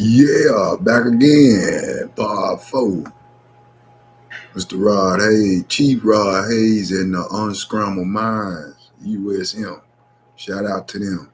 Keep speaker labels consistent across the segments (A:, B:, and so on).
A: Yeah, back again. Part 4. Mr. Rod Hayes, Chief Rod Hayes and the Unscrambled Minds, USM. Shout out to them.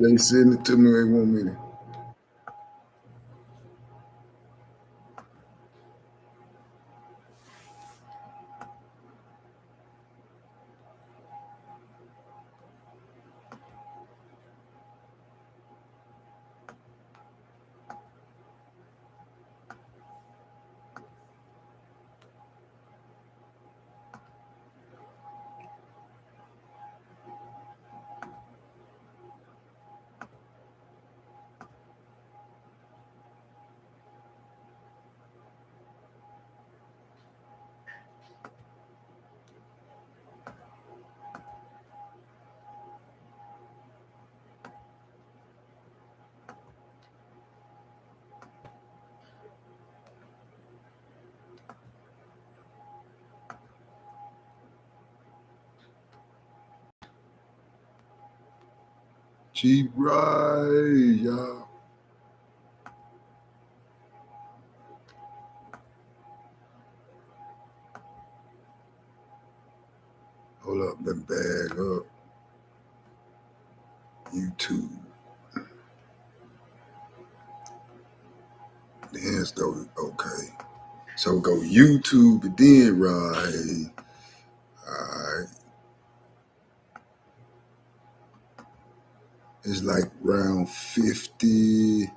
A: They send it to me. They want me to. Chief Rod, y'all. Hold up, let me bag up. YouTube. Then go, okay. So go YouTube and then Rod Hayes. Alright. It's like round 50.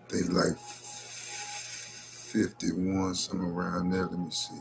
A: They like 51, something around there. Let me see.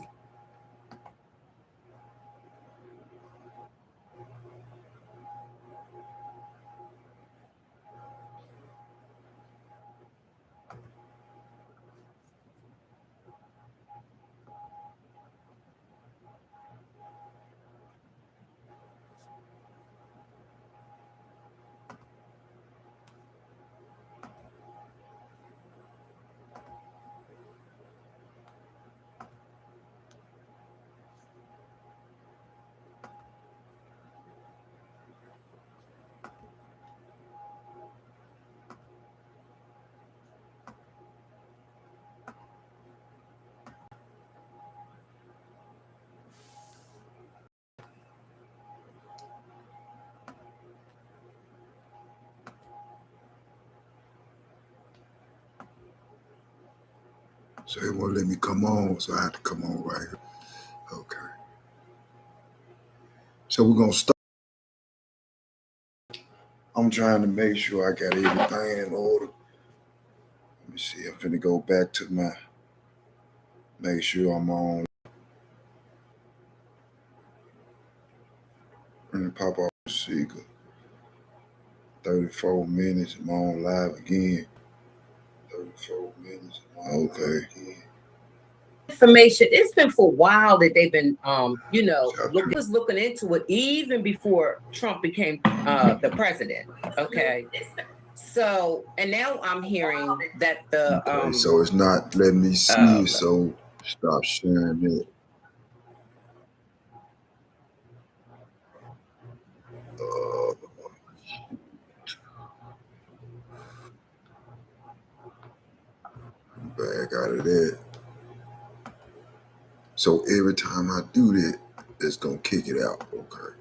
A: So they won't let me come on, so I have to come on right here. Okay. So we're gonna start. I'm trying to make sure I got everything in order. Let me see. I'm finna go back to my. Make sure I'm on. And pop off the speaker. 34 minutes. I'm on live again. 34 minutes. Okay.
B: Information. It's been for a while that they've been, looking into it even before Trump became the president. Okay. So, and now I'm hearing that the
A: okay, so it's not letting me see it, so stop sharing it. Back out of that. So every time I do that, it's gonna kick it out. Okay.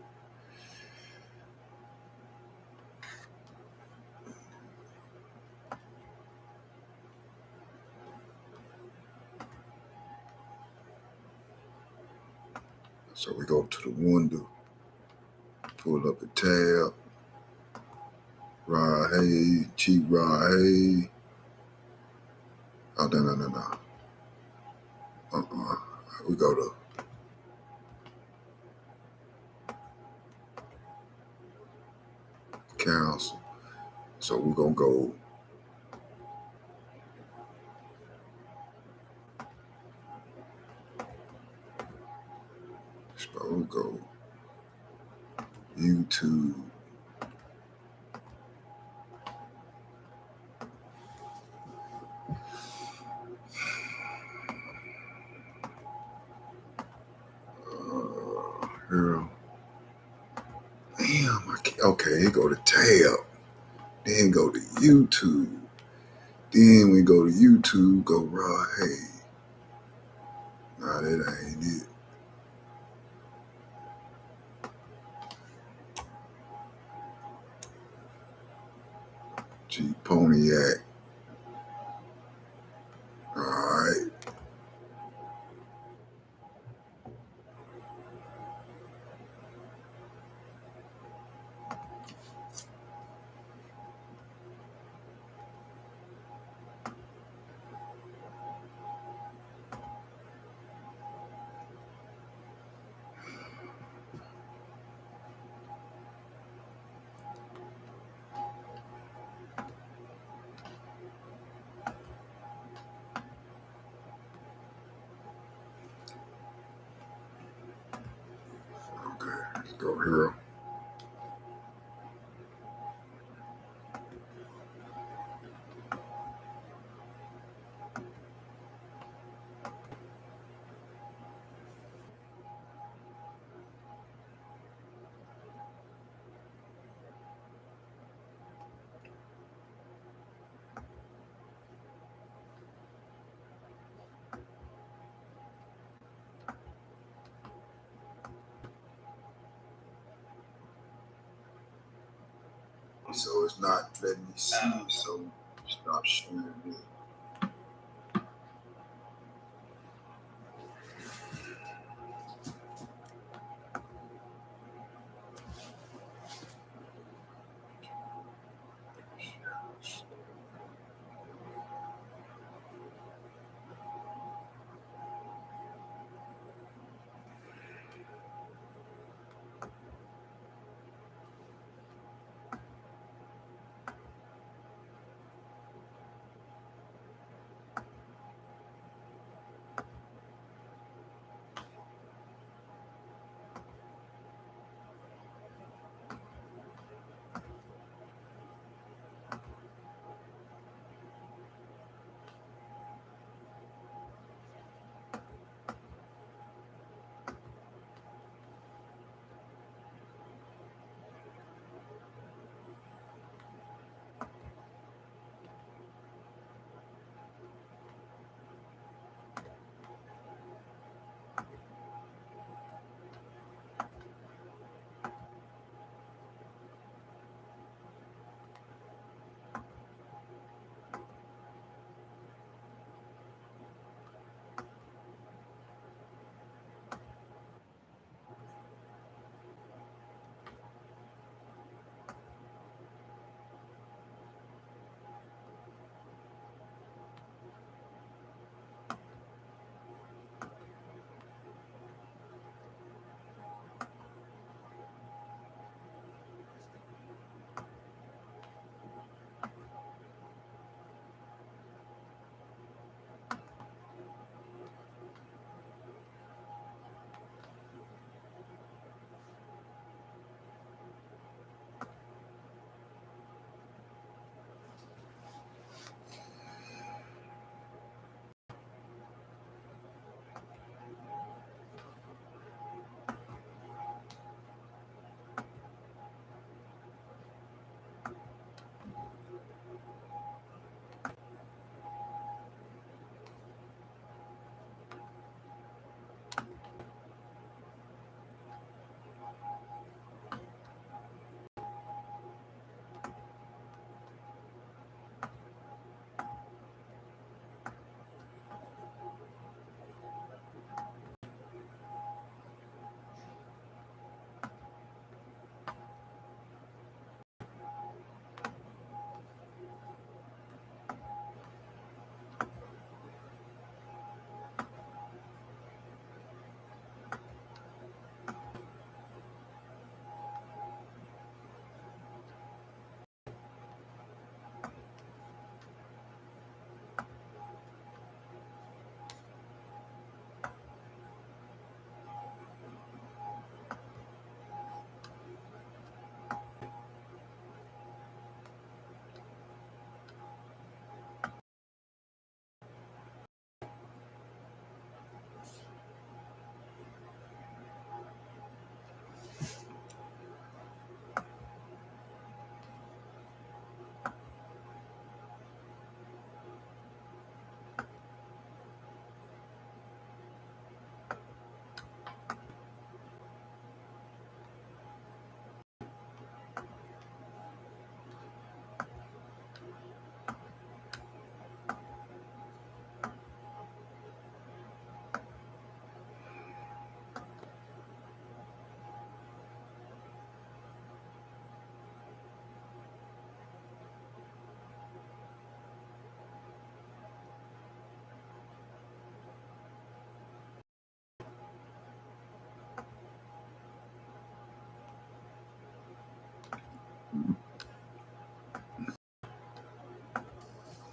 A: So we go to the window, pull up a tab. Rod Hayes, Chief Rod Hayes. Oh, no. We go to council. So we're going to go. So we'll go YouTube. Here. Damn, okay, here go to tab. Then go to YouTube. Then we go to YouTube, go Rod Hayes. Nah, that ain't it. G Poniac. All right. Okay, let's go here. So it's not letting me see, so stop sharing it.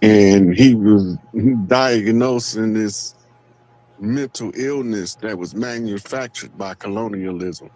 C: and he was diagnosing this mental illness that was manufactured by colonialism.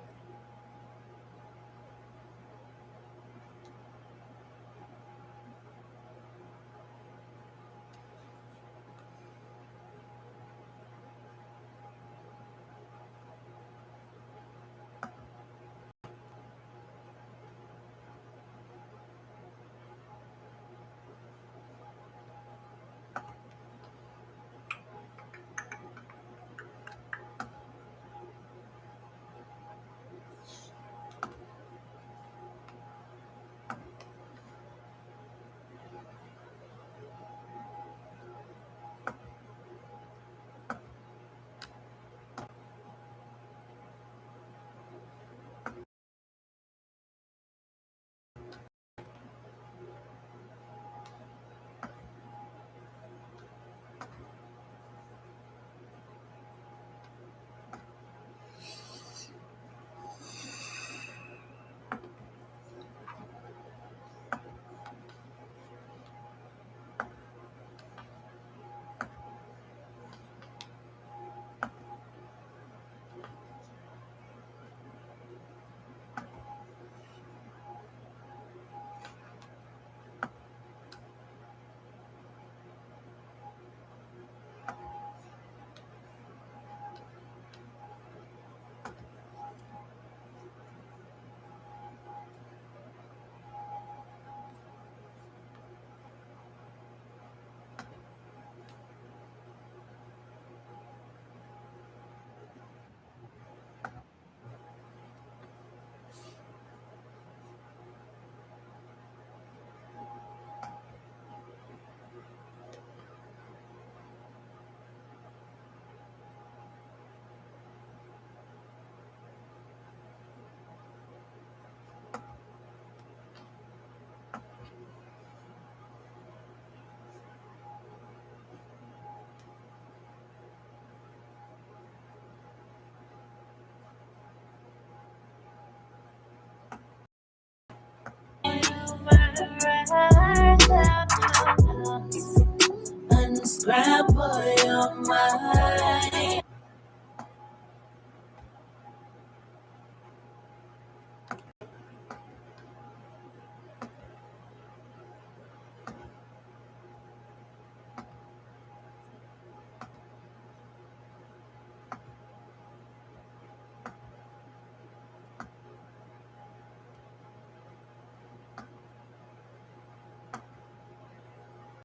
D: Unscramble your mind.